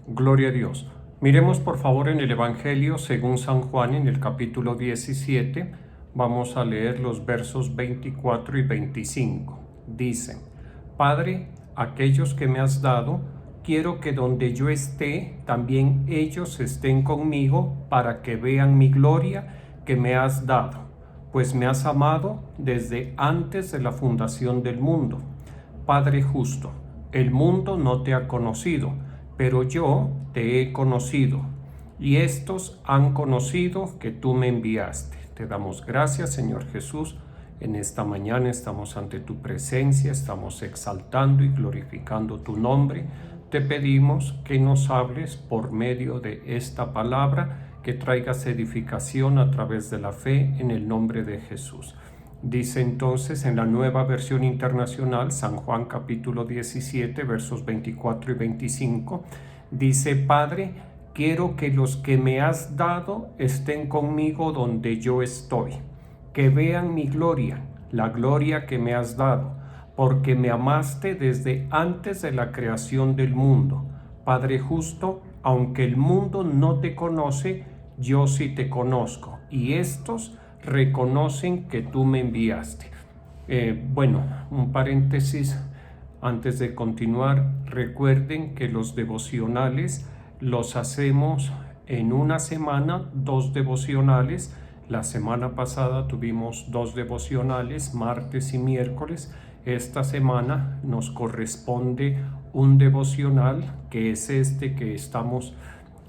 Gloria a Dios. Miremos por favor en el Evangelio según San Juan en el capítulo 17. Vamos a leer los versos 24 y 25. Dice: Padre, aquellos que me has dado, quiero que donde yo esté, también ellos estén conmigo, para que vean mi gloria que me has dado, pues me has amado desde antes de la fundación del mundo. Padre justo, el mundo no te ha conocido, pero yo te he conocido, y estos han conocido que tú me enviaste. Te damos gracias, Señor Jesús. En esta mañana estamos ante tu presencia, estamos exaltando y glorificando tu nombre. Te pedimos que nos hables por medio de esta palabra, que traigas edificación a través de la fe en el nombre de Jesús. Dice entonces en la Nueva Versión Internacional, San Juan capítulo 17, versos 24 y 25, dice: Padre, quiero que los que me has dado estén conmigo donde yo estoy, que vean mi gloria, la gloria que me has dado, porque me amaste desde antes de la creación del mundo. Padre justo, aunque el mundo no te conoce, yo sí te conozco, y estos reconocen que tú me enviaste. Un paréntesis antes de continuar. Recuerden que los devocionales los hacemos en una semana, 2 devocionales. La semana pasada tuvimos 2 devocionales, martes y miércoles. Esta semana nos corresponde un devocional, que es este que estamos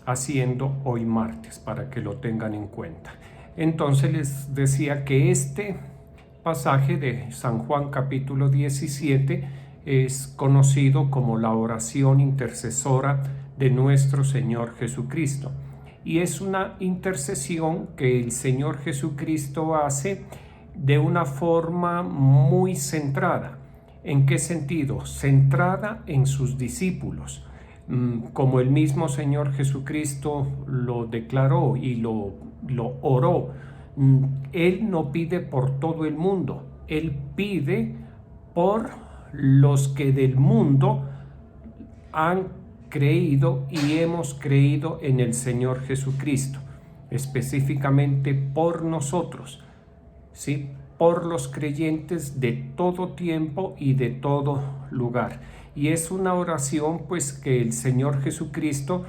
haciendo hoy martes, para que lo tengan en cuenta. Entonces les decía que este pasaje de San Juan capítulo 17 es conocido como la oración intercesora de nuestro Señor Jesucristo, y es una intercesión que el Señor Jesucristo hace de una forma muy centrada. ¿En qué sentido? Centrada en sus discípulos. Como el mismo Señor Jesucristo lo declaró y lo oró, Él no pide por todo el mundo, Él pide por los que del mundo han creído y hemos creído en el Señor Jesucristo, específicamente por nosotros, ¿sí? Por los creyentes de todo tiempo y de todo lugar. Y es una oración pues que el Señor Jesucristo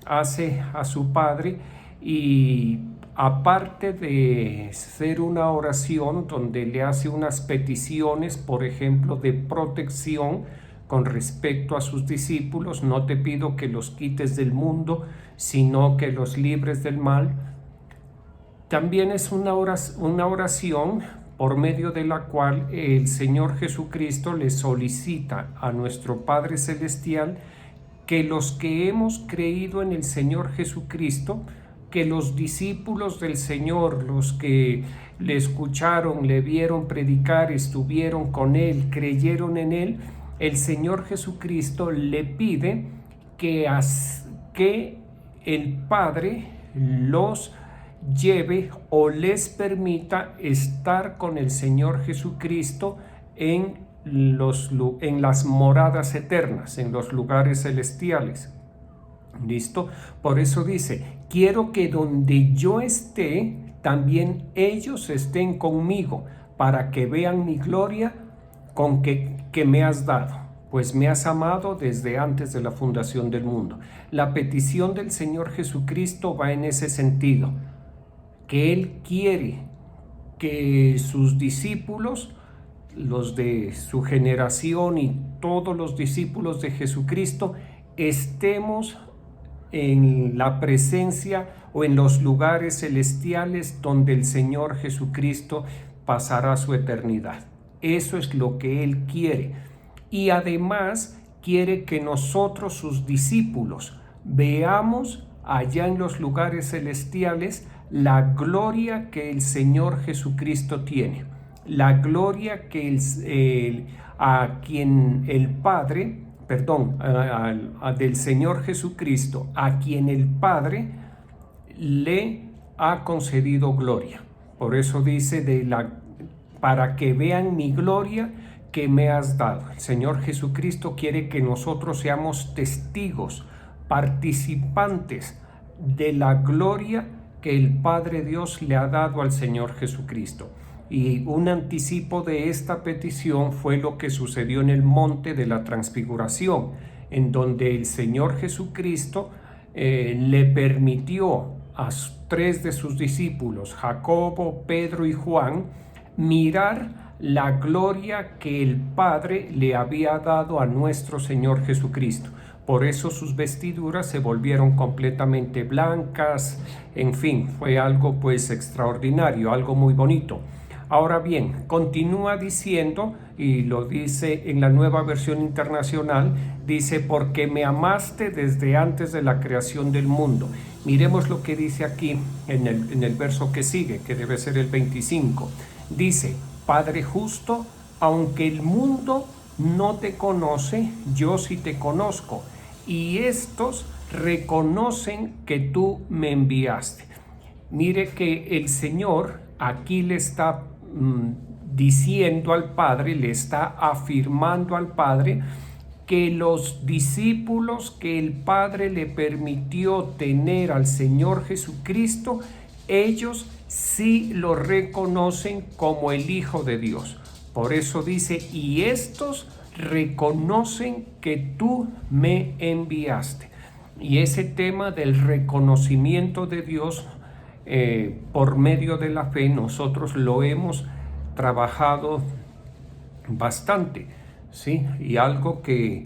hace a su Padre, y aparte de ser una oración donde le hace unas peticiones, por ejemplo, de protección con respecto a sus discípulos: no te pido que los quites del mundo, sino que los libres del mal. También es una oración por medio de la cual el Señor Jesucristo le solicita a nuestro Padre Celestial que los que hemos creído en el Señor Jesucristo, que los discípulos del Señor, los que le escucharon, le vieron predicar, estuvieron con Él, creyeron en Él, el Señor Jesucristo le pide que el Padre los lleve o les permita estar con el Señor Jesucristo en las moradas eternas, en los lugares celestiales. ¿Listo? Por eso dice: quiero que donde yo esté, también ellos estén conmigo, para que vean mi gloria que me has dado, pues me has amado desde antes de la fundación del mundo. La petición del Señor Jesucristo va en ese sentido, que Él quiere que sus discípulos, los de su generación y todos los discípulos de Jesucristo, estemos en la presencia o en los lugares celestiales donde el Señor Jesucristo pasará su eternidad. Eso es lo que Él quiere. Y además quiere que nosotros, sus discípulos, veamos allá en los lugares celestiales la gloria que el Señor Jesucristo tiene, la gloria que a quien el Padre, del Señor Jesucristo, a quien el Padre le ha concedido gloria. Por eso dice para que vean mi gloria que me has dado. El Señor Jesucristo quiere que nosotros seamos testigos participantes de la gloria que el Padre Dios le ha dado al Señor Jesucristo. Y un anticipo de esta petición fue lo que sucedió en el monte de la transfiguración, en donde el Señor Jesucristo le permitió a tres de sus discípulos, Jacobo, Pedro y Juan, mirar la gloria que el Padre le había dado a nuestro Señor Jesucristo. Por eso sus vestiduras se volvieron completamente blancas. En fin, fue algo pues extraordinario, algo muy bonito. Ahora bien, continúa diciendo, y lo dice en la Nueva Versión Internacional, dice, porque me amaste desde antes de la creación del mundo. Miremos lo que dice aquí en el verso que sigue, que debe ser el 25. Dice, Padre justo, aunque el mundo no te conoce, yo sí te conozco, y estos reconocen que tú me enviaste. Mire que el Señor aquí le está diciendo al Padre, le está afirmando al Padre que los discípulos que el Padre le permitió tener al Señor Jesucristo, ellos sí lo reconocen como el Hijo de Dios. Por eso dice, y estos reconocen que tú me enviaste. Y ese tema del reconocimiento de Dios por medio de la fe, nosotros lo hemos trabajado bastante, ¿sí? Y algo que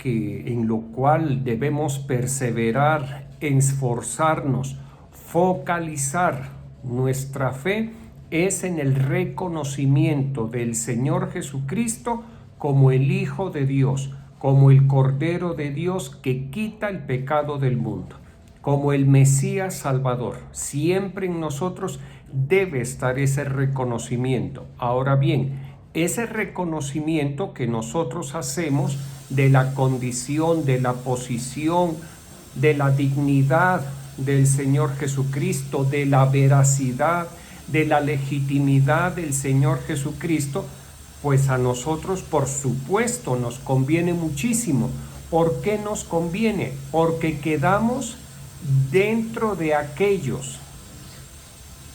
en lo cual debemos perseverar, esforzarnos, focalizar nuestra fe es en el reconocimiento del Señor Jesucristo como el Hijo de Dios, como el Cordero de Dios que quita el pecado del mundo, como el Mesías Salvador. Siempre en nosotros debe estar ese reconocimiento. Ahora bien, ese reconocimiento que nosotros hacemos de la condición, de la posición, de la dignidad del Señor Jesucristo, de la veracidad, de la legitimidad del Señor Jesucristo, pues a nosotros por supuesto nos conviene muchísimo. ¿Por qué nos conviene? Porque quedamos dentro de aquellos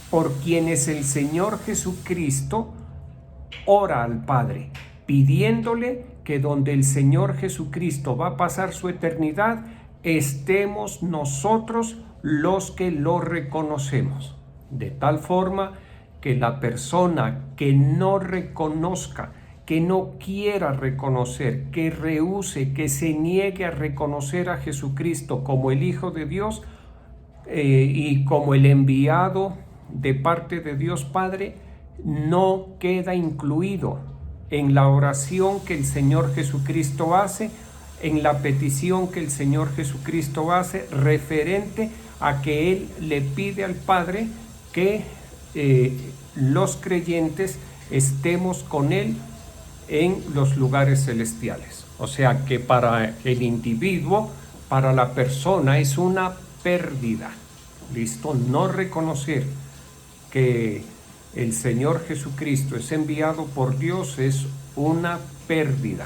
por quienes el Señor Jesucristo ora al Padre, pidiéndole que donde el Señor Jesucristo va a pasar su eternidad, estemos nosotros los que lo reconocemos. De tal forma que la persona que no reconozca, que no quiera reconocer, que rehúse, que se niegue a reconocer a Jesucristo como el Hijo de Dios y como el enviado de parte de Dios Padre, no queda incluido en la oración que el Señor Jesucristo hace, en la petición que el Señor Jesucristo hace referente a que Él le pide al Padre que los creyentes estemos con Él en los lugares celestiales. O sea que para el individuo, para la persona, es una pérdida. ¿Listo? No reconocer que el Señor Jesucristo es enviado por Dios es una pérdida.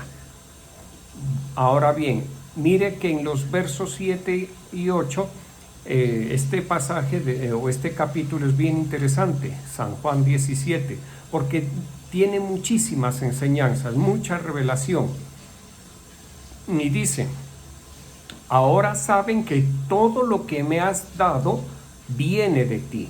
Ahora bien, mire que en los versos 7 y 8, este pasaje o este capítulo es bien interesante, San Juan 17, porque tiene muchísimas enseñanzas, mucha revelación. Y dice, ahora saben que todo lo que me has dado viene de ti,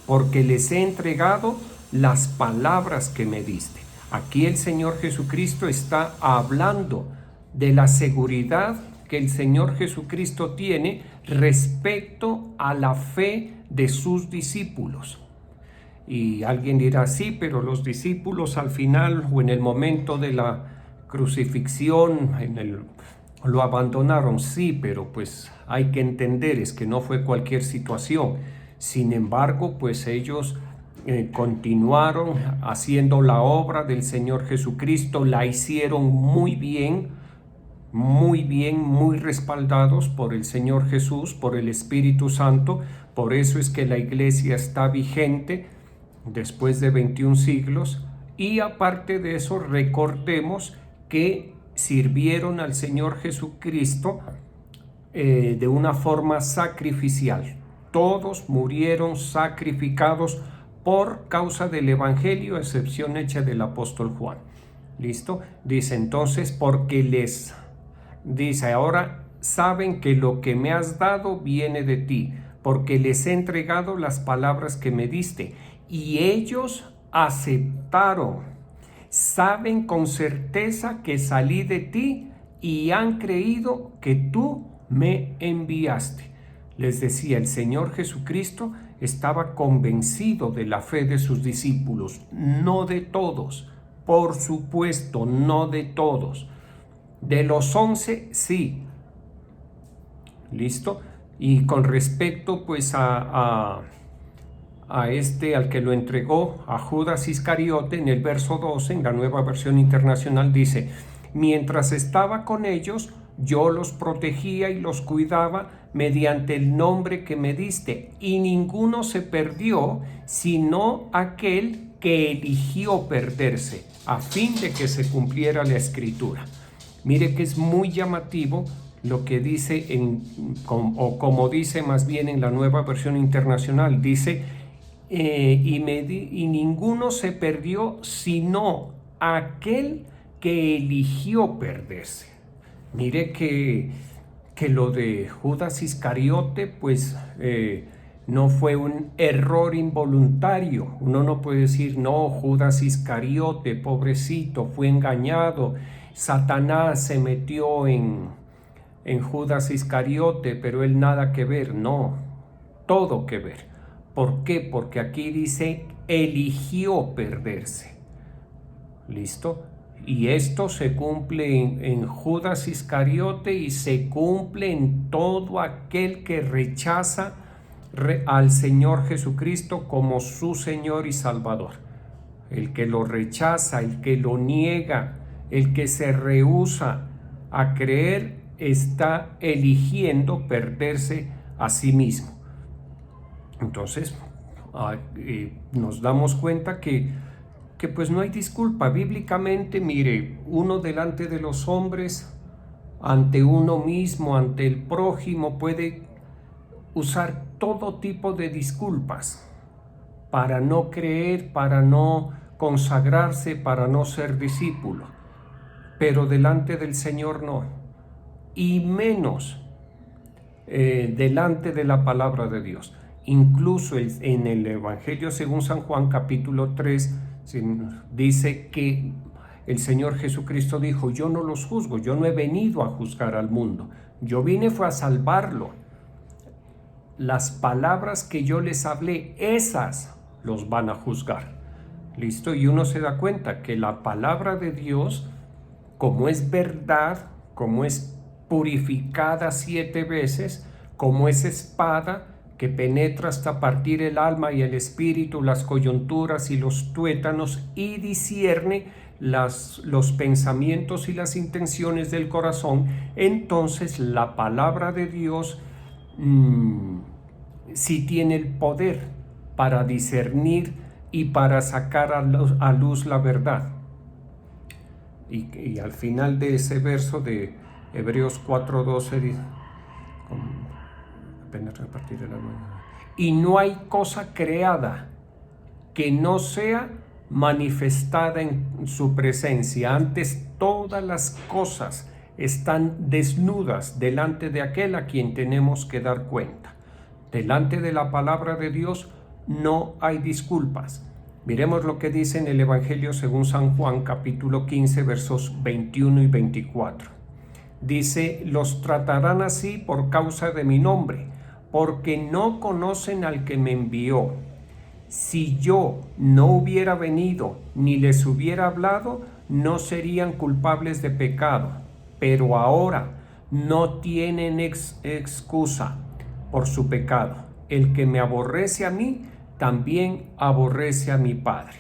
porque les he entregado las palabras que me diste. Aquí el Señor Jesucristo está hablando de la seguridad que el Señor Jesucristo tiene respecto a la fe de sus discípulos. Y alguien dirá, sí, pero los discípulos al final o en el momento de la crucifixión lo abandonaron. Sí, pero pues hay que entender, es que no fue cualquier situación. Sin embargo, pues ellos continuaron haciendo la obra del Señor Jesucristo, la hicieron muy bien, muy respaldados por el Señor Jesús, por el Espíritu Santo. Por eso es que la iglesia está vigente después de 21 siglos. Y aparte de eso, recordemos que sirvieron al Señor Jesucristo de una forma sacrificial. Todos murieron sacrificados por causa del Evangelio, a excepción hecha del apóstol Juan. ¿Listo? Dice entonces, dice, ahora saben que lo que me has dado viene de ti, porque les he entregado las palabras que me diste, y ellos aceptaron. Saben con certeza que salí de ti y han creído que tú me enviaste. Les decía, el Señor Jesucristo estaba convencido de la fe de sus discípulos, no de todos, por supuesto, no de todos. De los 11, sí. ¿Listo? Y con respecto pues al que lo entregó, a Judas Iscariote, en el verso 12, en la Nueva Versión Internacional dice, mientras estaba con ellos, yo los protegía y los cuidaba mediante el nombre que me diste, y ninguno se perdió, sino aquel que eligió perderse, a fin de que se cumpliera la Escritura. Mire que es muy llamativo lo que dice, como dice más bien en la Nueva Versión Internacional, dice, y ninguno se perdió, sino aquel que eligió perderse. Mire que lo de Judas Iscariote, pues no fue un error involuntario. Uno no puede decir, no, Judas Iscariote, pobrecito, fue engañado, Satanás se metió en Judas Iscariote, pero él nada que ver. No, todo que ver. ¿Por qué? Porque aquí dice, eligió perderse. ¿Listo? Y esto se cumple en Judas Iscariote y se cumple en todo aquel que rechaza al Señor Jesucristo como su Señor y Salvador. El que lo rechaza, el que lo niega, el que se rehúsa a creer, está eligiendo perderse a sí mismo. Entonces, nos damos cuenta que pues no hay disculpa. Bíblicamente, mire, uno delante de los hombres, ante uno mismo, ante el prójimo, puede usar todo tipo de disculpas para no creer, para no consagrarse, para no ser discípulo. Pero delante del Señor no. Y menos delante de la palabra de Dios. Incluso en el Evangelio según San Juan, capítulo 3, dice que el Señor Jesucristo dijo, yo no los juzgo, yo no he venido a juzgar al mundo, yo fue a salvarlo. Las palabras que yo les hablé, esas los van a juzgar. ¿Listo? Y uno se da cuenta que la palabra de Dios, como es verdad, como es purificada 7 veces, como es espada que penetra hasta partir el alma y el espíritu, las coyunturas y los tuétanos, y discierne los pensamientos y las intenciones del corazón, entonces la palabra de Dios sí tiene el poder para discernir y para sacar a luz la verdad. Y al final de ese verso de Hebreos 4:12 dice, y no hay cosa creada que no sea manifestada en su presencia. Antes todas las cosas están desnudas delante de aquel a quien tenemos que dar cuenta. Delante de la palabra de Dios no hay disculpas. Miremos lo que dice en el Evangelio según San Juan, capítulo 15, versos 21 y 24. Dice, los tratarán así por causa de mi nombre, porque no conocen al que me envió. Si yo no hubiera venido ni les hubiera hablado, no serían culpables de pecado. Pero ahora no tienen excusa por su pecado. El que me aborrece a mí, también aborrece a mi Padre.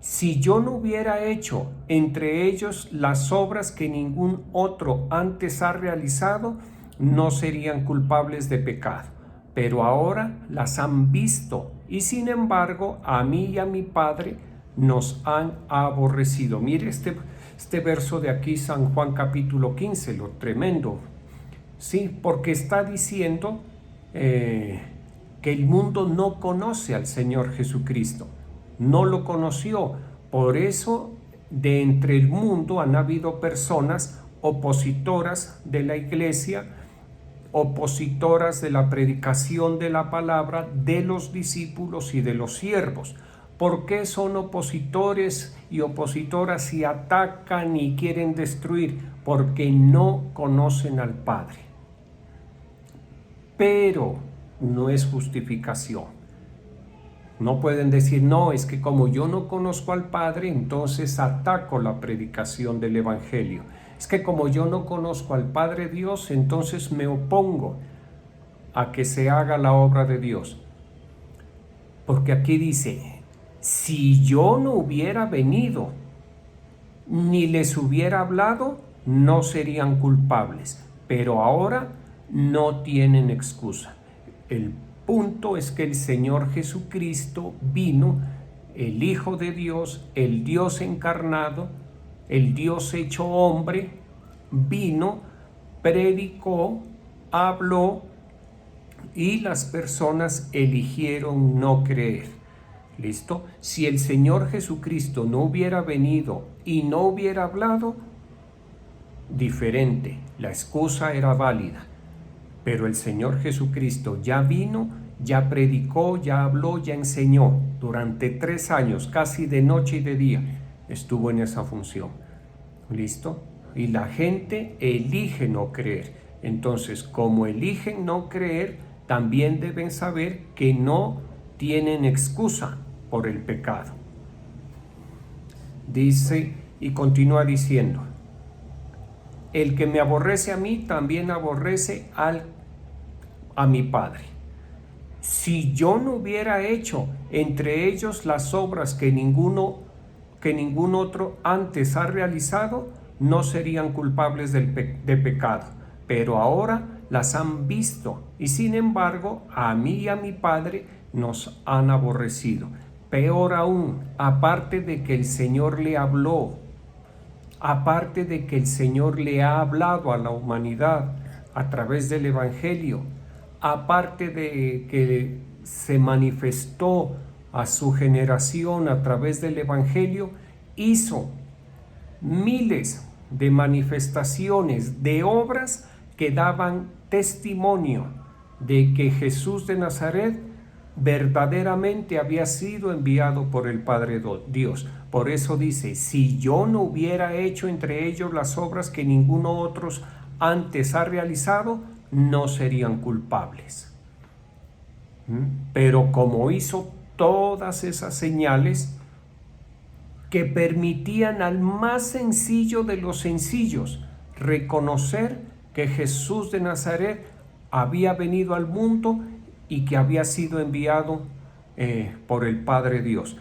Si yo no hubiera hecho entre ellos las obras que ningún otro antes ha realizado, no serían culpables de pecado. Pero ahora las han visto y sin embargo a mí y a mi Padre nos han aborrecido. Mire este verso de aquí, San Juan capítulo 15, lo tremendo. Sí, porque está diciendo que el mundo no conoce al Señor Jesucristo, no lo conoció. Por eso de entre el mundo han habido personas opositoras de la iglesia, opositoras de la predicación de la palabra, de los discípulos y de los siervos. ¿Por qué son opositores y opositoras y atacan y quieren destruir? Porque no conocen al Padre. Pero no es justificación. No pueden decir, no, es que como yo no conozco al Padre, entonces ataco la predicación del Evangelio. Es que como yo no conozco al Padre Dios, entonces me opongo a que se haga la obra de Dios. Porque aquí dice, si yo no hubiera venido, ni les hubiera hablado, no serían culpables. Pero ahora no tienen excusa. El punto es que el Señor Jesucristo vino, el Hijo de Dios, el Dios encarnado, el Dios hecho hombre, vino, predicó, habló y las personas eligieron no creer. ¿Listo? Si el Señor Jesucristo no hubiera venido y no hubiera hablado, diferente, la excusa era válida. Pero el Señor Jesucristo ya vino, ya predicó, ya habló, ya enseñó. Durante 3 años, casi de noche y de día, estuvo en esa función. ¿Listo? Y la gente elige no creer. Entonces, como eligen no creer, también deben saber que no tienen excusa por el pecado. Dice y continúa diciendo, el que me aborrece a mí, también aborrece a mi Padre. Si yo no hubiera hecho entre ellos las obras que ningún otro antes ha realizado, no serían culpables de pecado. Pero ahora las han visto y sin embargo a mí y a mi Padre nos han aborrecido. Peor aún, aparte de que el Señor le habló, aparte de que el Señor le ha hablado a la humanidad a través del Evangelio, aparte de que se manifestó a su generación a través del Evangelio, hizo miles de manifestaciones, de obras que daban testimonio de que Jesús de Nazaret verdaderamente había sido enviado por el Padre Dios. Por eso dice, si yo no hubiera hecho entre ellos las obras que ninguno otro antes ha realizado, no serían culpables. Pero como hizo todas esas señales que permitían al más sencillo de los sencillos reconocer que Jesús de Nazaret había venido al mundo y que había sido enviado por el Padre Dios.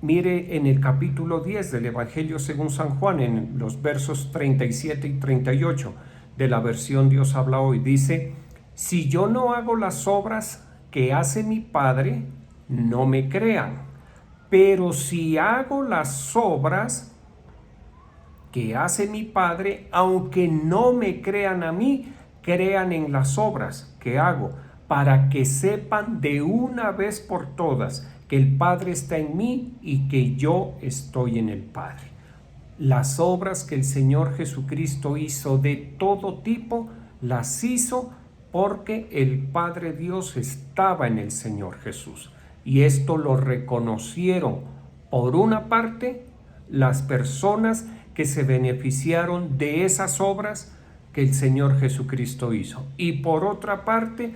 Mire en el capítulo 10 del Evangelio según San Juan, en los versos 37 y 38 de la versión Dios habla hoy, dice, si yo no hago las obras que hace mi Padre, no me crean. Pero si hago las obras que hace mi Padre, aunque no me crean a mí, crean en las obras que hago, para que sepan de una vez por todas que el Padre está en mí y que yo estoy en el Padre. Las obras que el Señor Jesucristo hizo de todo tipo, las hizo porque el Padre Dios estaba en el Señor Jesús. Y esto lo reconocieron, por una parte, las personas que se beneficiaron de esas obras que el Señor Jesucristo hizo. Y por otra parte,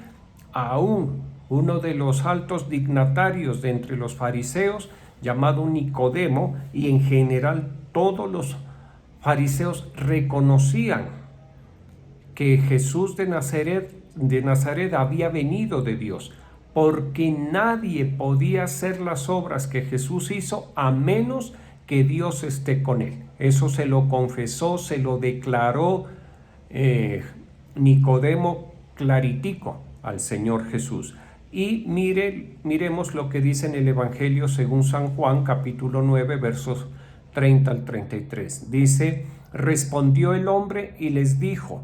aún uno de los altos dignatarios de entre los fariseos, llamado Nicodemo, y en general todos los fariseos reconocían que Jesús de Nazaret había venido de Dios, porque nadie podía hacer las obras que Jesús hizo a menos que Dios esté con él. Eso se lo confesó, se lo declaró Nicodemo claritico al Señor Jesús. Y miremos lo que dice en el Evangelio según San Juan, capítulo 9, versos 30 al 33. Dice, respondió el hombre y les dijo,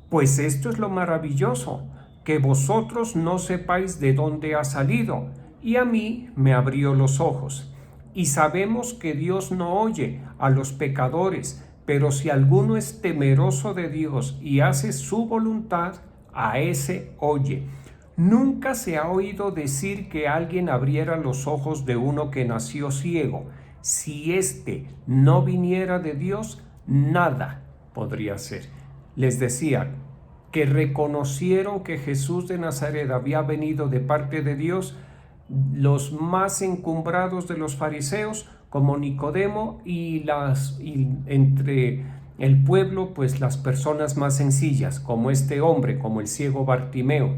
Pues esto es lo maravilloso, que vosotros no sepáis de dónde ha salido, y a mí me abrió los ojos. Y sabemos que Dios no oye a los pecadores, pero si alguno es temeroso de Dios y hace su voluntad, a ese oye. Nunca se ha oído decir que alguien abriera los ojos de uno que nació ciego. Si éste no viniera de Dios, nada podría ser. Les decía que reconocieron que Jesús de Nazaret había venido de parte de Dios los más encumbrados de los fariseos, como Nicodemo, y entre el pueblo, pues las personas más sencillas, como este hombre, como el ciego Bartimeo,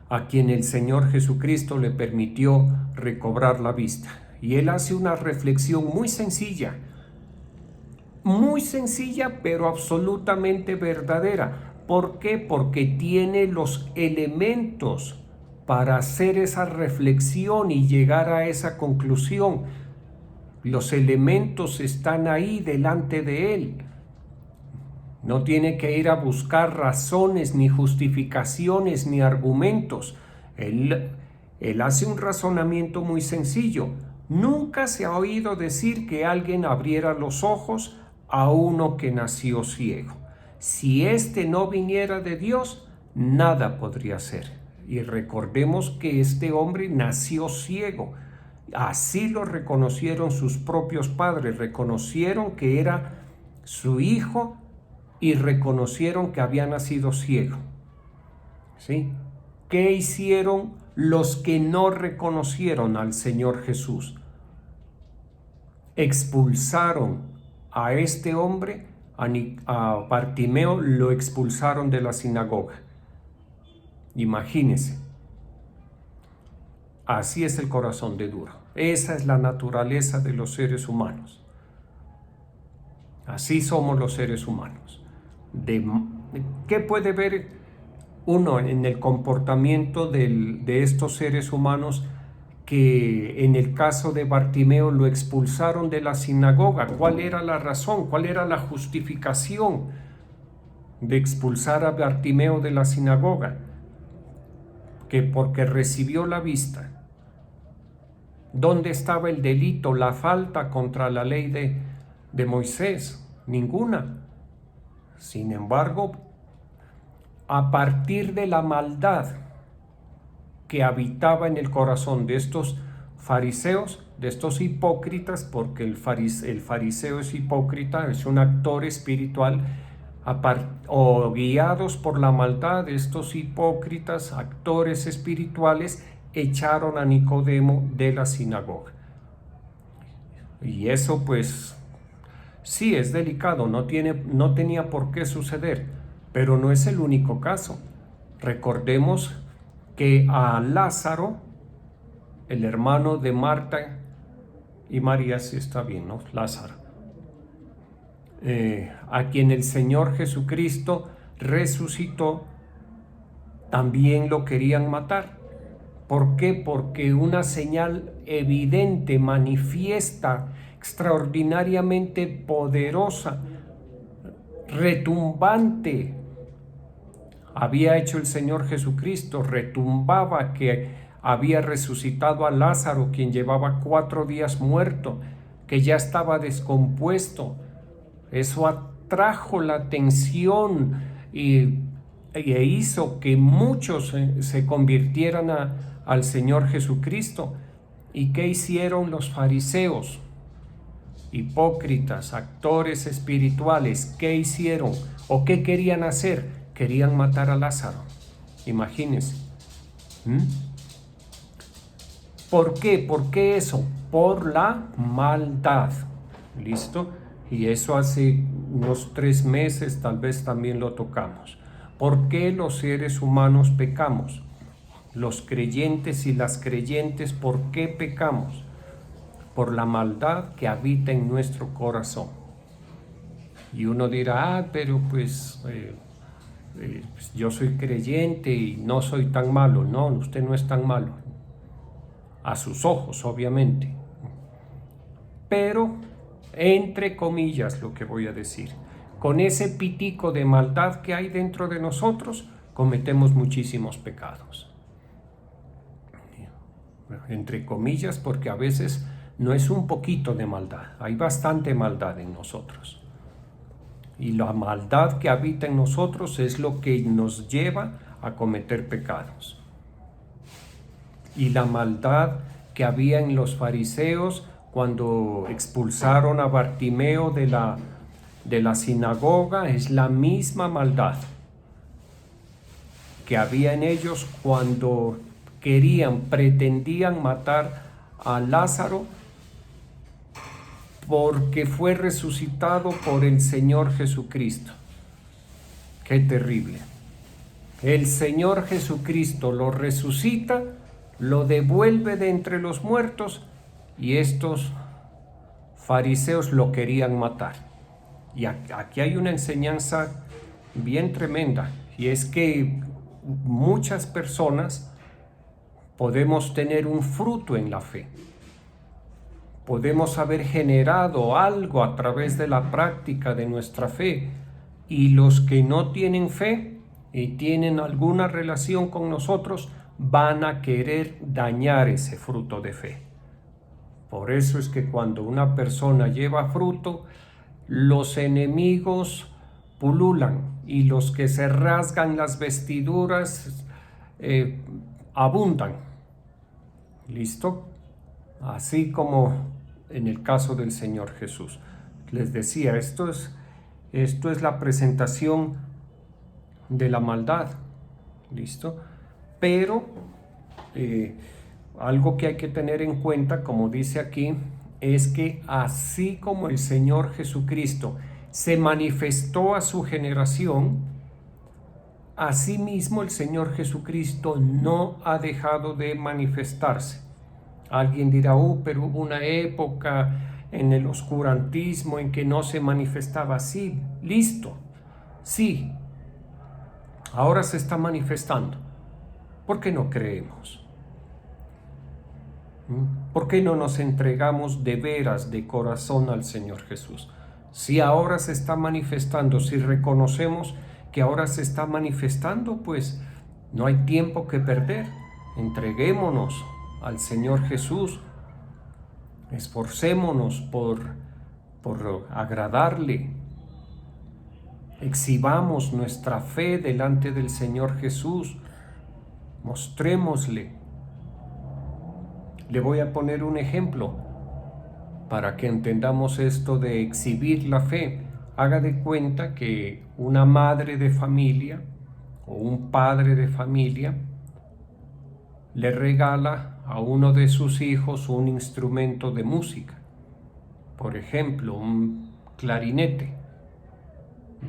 a quien el Señor Jesucristo le permitió recobrar la vista. Y él hace una reflexión muy sencilla, pero absolutamente verdadera. ¿Por qué? Porque tiene los elementos para hacer esa reflexión y llegar a esa conclusión. Los elementos están ahí delante de él. No tiene que ir a buscar razones, ni justificaciones, ni argumentos. Él hace un razonamiento muy sencillo. Nunca se ha oído decir que alguien abriera los ojos a uno que nació ciego. Si éste no viniera de Dios, nada podría ser. Y recordemos que este hombre nació ciego. Así lo reconocieron sus propios padres. Reconocieron que era su hijo y reconocieron que había nacido ciego. ¿Sí? ¿Qué hicieron los que no reconocieron al Señor Jesús? Expulsaron a este hombre, a Bartimeo, lo expulsaron de la sinagoga. Imagínense. Así es el corazón de duro. Esa es la naturaleza de los seres humanos. Así somos los seres humanos. ¿Qué puede ver uno en el comportamiento de estos seres humanos que en el caso de Bartimeo lo expulsaron de la sinagoga? ¿Cuál era la razón? ¿Cuál era la justificación de expulsar a Bartimeo de la sinagoga? Que porque recibió la vista. ¿Dónde estaba el delito, la falta contra la ley de Moisés? Ninguna. Sin embargo, a partir de la maldad que habitaba en el corazón de estos fariseos, de estos hipócritas, porque el fariseo es hipócrita, es un actor espiritual, o guiados por la maldad de estos hipócritas, actores espirituales, echaron a Nicodemo de la sinagoga. Y eso pues sí es delicado, no tenía por qué suceder, pero no es el único caso. Recordemos que a Lázaro, el hermano de Marta y María, si está bien, ¿no? Lázaro, a quien el Señor Jesucristo resucitó, también lo querían matar. ¿Por qué? Porque una señal evidente, manifiesta, extraordinariamente poderosa, retumbante, había hecho el Señor Jesucristo. Retumbaba que había resucitado a Lázaro, quien llevaba 4 días muerto, que ya estaba descompuesto. Eso atrajo la atención e hizo que muchos se convirtieran al Señor Jesucristo. ¿Y qué hicieron los fariseos? Hipócritas, actores espirituales, ¿qué hicieron? ¿O qué querían hacer? Querían matar a Lázaro. Imagínense. ¿Por qué? ¿Por qué eso? Por la maldad. ¿Listo? Y eso hace unos 3 meses tal vez también lo tocamos. ¿Por qué los seres humanos pecamos? Los creyentes y las creyentes, ¿por qué pecamos? Por la maldad que habita en nuestro corazón. Y uno dirá, pero pues yo soy creyente y no soy tan malo. No, usted no es tan malo. A sus ojos, obviamente. Pero, entre comillas, lo que voy a decir, con ese pitico de maldad que hay dentro de nosotros, cometemos muchísimos pecados. Entre comillas, porque a veces no es un poquito de maldad, hay bastante maldad en nosotros. Y la maldad que habita en nosotros es lo que nos lleva a cometer pecados. Y la maldad que había en los fariseos cuando expulsaron a Bartimeo de la sinagoga es la misma maldad que había en ellos cuando pretendían matar a Lázaro porque fue resucitado por el Señor Jesucristo. ¡Qué terrible! El Señor Jesucristo lo resucita, lo devuelve de entre los muertos y estos fariseos lo querían matar. Y aquí hay una enseñanza bien tremenda, y es que muchas personas podemos tener un fruto en la fe. Podemos haber generado algo a través de la práctica de nuestra fe, y los que no tienen fe y tienen alguna relación con nosotros van a querer dañar ese fruto de fe. Por eso es que cuando una persona lleva fruto, los enemigos pululan y los que se rasgan las vestiduras abundan. ¿Listo? Así como en el caso del Señor Jesús. Les decía, esto es la presentación de la maldad. ¿Listo? Pero algo que hay que tener en cuenta, como dice aquí, es que así como el Señor Jesucristo se manifestó a su generación, asimismo el Señor Jesucristo no ha dejado de manifestarse. Alguien dirá, pero hubo una época en el oscurantismo en que no se manifestaba así. Listo, sí, ahora se está manifestando. ¿Por qué no creemos? ¿Por qué no nos entregamos de veras, de corazón al Señor Jesús? Si ahora se está manifestando, si reconocemos que ahora se está manifestando, pues no hay tiempo que perder. Entreguémonos al Señor Jesús. Esforcémonos por agradarle. Exhibamos nuestra fe delante del Señor Jesús. Mostrémosle. Le voy a poner un ejemplo para que entendamos esto de exhibir la fe. Haga de cuenta que una madre de familia o un padre de familia le regala a uno de sus hijos un instrumento de música, por ejemplo, un clarinete.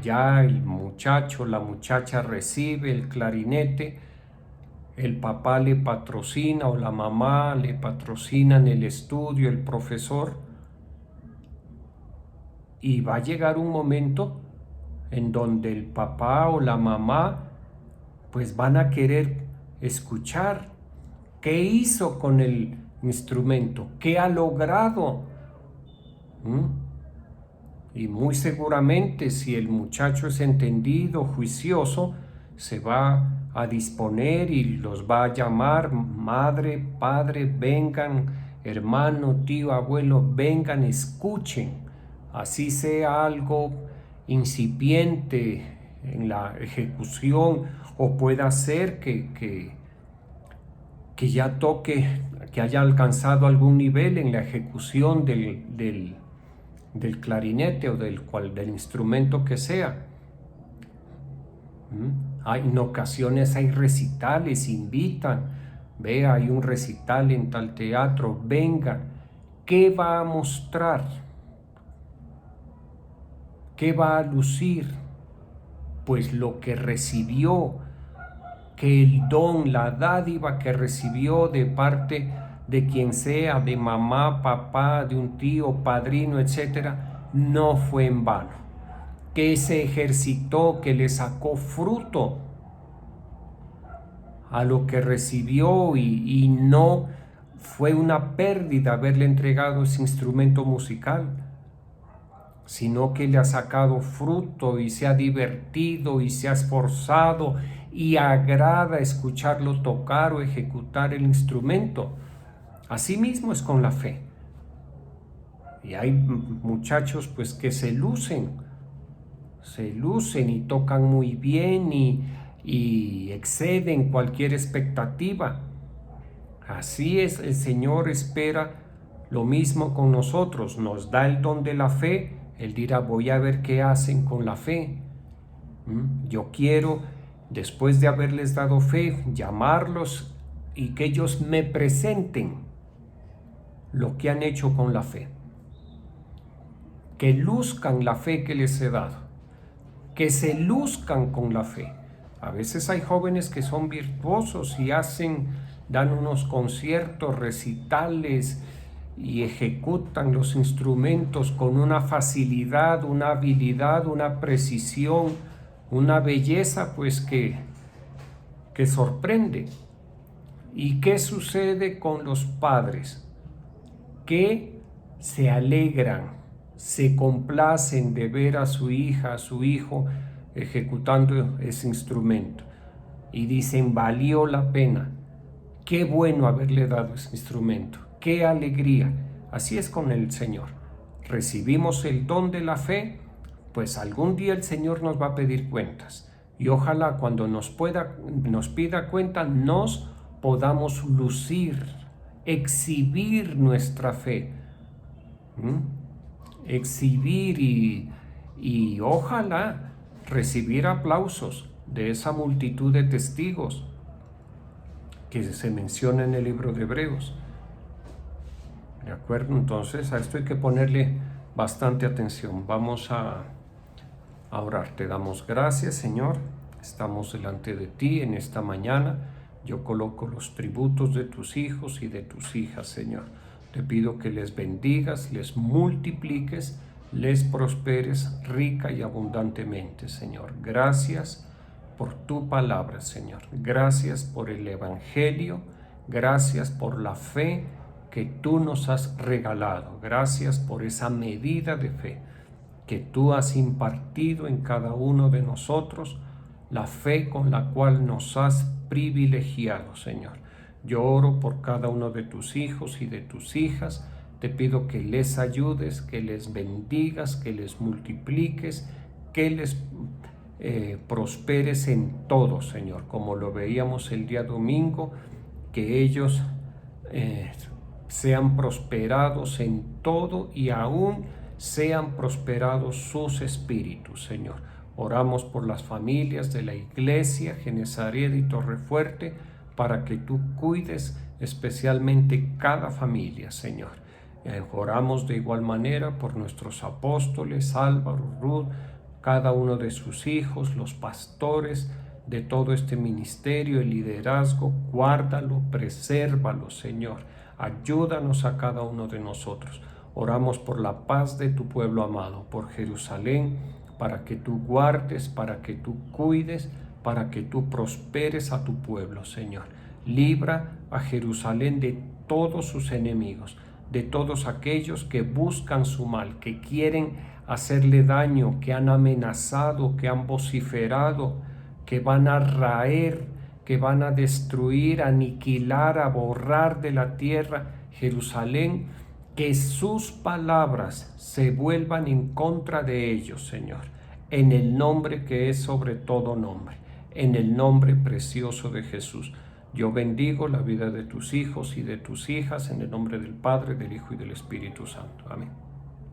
Ya el muchacho, la muchacha recibe el clarinete, el papá le patrocina o la mamá le patrocinan el estudio, el profesor, y va a llegar un momento en donde el papá o la mamá pues van a querer escuchar qué hizo con el instrumento, qué ha logrado. Y muy seguramente, si el muchacho es entendido, juicioso, se va a disponer y los va a llamar: madre, padre, vengan, hermano, tío, abuelo, vengan, escuchen. Así sea algo incipiente en la ejecución, o pueda ser que ya toque, que haya alcanzado algún nivel en la ejecución del clarinete o del instrumento que sea. En ocasiones hay recitales, invitan: vea, hay un recital en tal teatro, venga. ¿Qué va a mostrar? ¿Qué va a lucir? Pues lo que recibió, que el don, la dádiva que recibió de parte de quien sea, de mamá, papá, de un tío, padrino, etcétera, no fue en vano. Que se ejercitó, que le sacó fruto a lo que recibió, y no fue una pérdida haberle entregado ese instrumento musical. sino que le ha sacado fruto y se ha divertido y se ha esforzado y agrada escucharlo tocar o ejecutar el instrumento. Así mismo es con la fe. Y hay muchachos pues que se lucen y tocan muy bien y exceden cualquier expectativa. Así es, el Señor espera lo mismo con nosotros. Nos da el don de la fe. Él dirá, voy a ver qué hacen con la fe. Yo quiero, después de haberles dado fe, llamarlos y que ellos me presenten lo que han hecho con la fe. Que luzcan la fe que les he dado. Que se luzcan con la fe. A veces hay jóvenes que son virtuosos y dan unos conciertos, recitales y ejecutan los instrumentos con una facilidad, una habilidad, una precisión, una belleza pues que sorprende. ¿Y qué sucede con los padres? Que se alegran, se complacen de ver a su hija, a su hijo ejecutando ese instrumento y dicen, valió la pena, qué bueno haberle dado ese instrumento, qué alegría. Así es con el Señor. Recibimos el don de la fe, pues algún día el Señor nos va a pedir cuentas y ojalá cuando nos pida cuenta nos podamos lucir, exhibir nuestra fe, exhibir y ojalá recibir aplausos de esa multitud de testigos que se menciona en el libro de Hebreos. ¿De acuerdo? Entonces a esto hay que ponerle bastante atención. Vamos a orar. Te damos gracias, Señor. Estamos delante de ti en esta mañana. Yo coloco los tributos de tus hijos y de tus hijas, Señor. Te pido que les bendigas, les multipliques, les prosperes rica y abundantemente, Señor. Gracias por tu palabra, Señor. Gracias por el Evangelio. Gracias por la fe que tú nos has regalado. Gracias por esa medida de fe que tú has impartido en cada uno de nosotros, la fe con la cual nos has privilegiado, Señor. Yo oro por cada uno de tus hijos y de tus hijas. Te pido que les ayudes, que les bendigas, que les multipliques, que les prosperes en todo, Señor. Como lo veíamos el día domingo, que ellos sean prosperados en todo y aún sean prosperados sus espíritus, Señor. Oramos por las familias de la iglesia Genesaret y Torrefuerte para que tú cuides especialmente cada familia, Señor. Oramos de igual manera por nuestros apóstoles, Álvaro, Ruth, cada uno de sus hijos, los pastores de todo este ministerio, el liderazgo. Guárdalo, presérvalo, Señor. Ayúdanos a cada uno de nosotros. Oramos por la paz de tu pueblo amado, por Jerusalén, para que tú guardes, para que tú cuides, para que tú prosperes a tu pueblo, Señor. Libra a Jerusalén de todos sus enemigos, de todos aquellos que buscan su mal, que quieren hacerle daño, que han amenazado, que han vociferado, que van a raer, que van a destruir, aniquilar, a borrar de la tierra Jerusalén. Que sus palabras se vuelvan en contra de ellos, Señor, en el nombre que es sobre todo nombre, en el nombre precioso de Jesús. Yo bendigo la vida de tus hijos y de tus hijas en el nombre del Padre, del Hijo y del Espíritu Santo. Amén.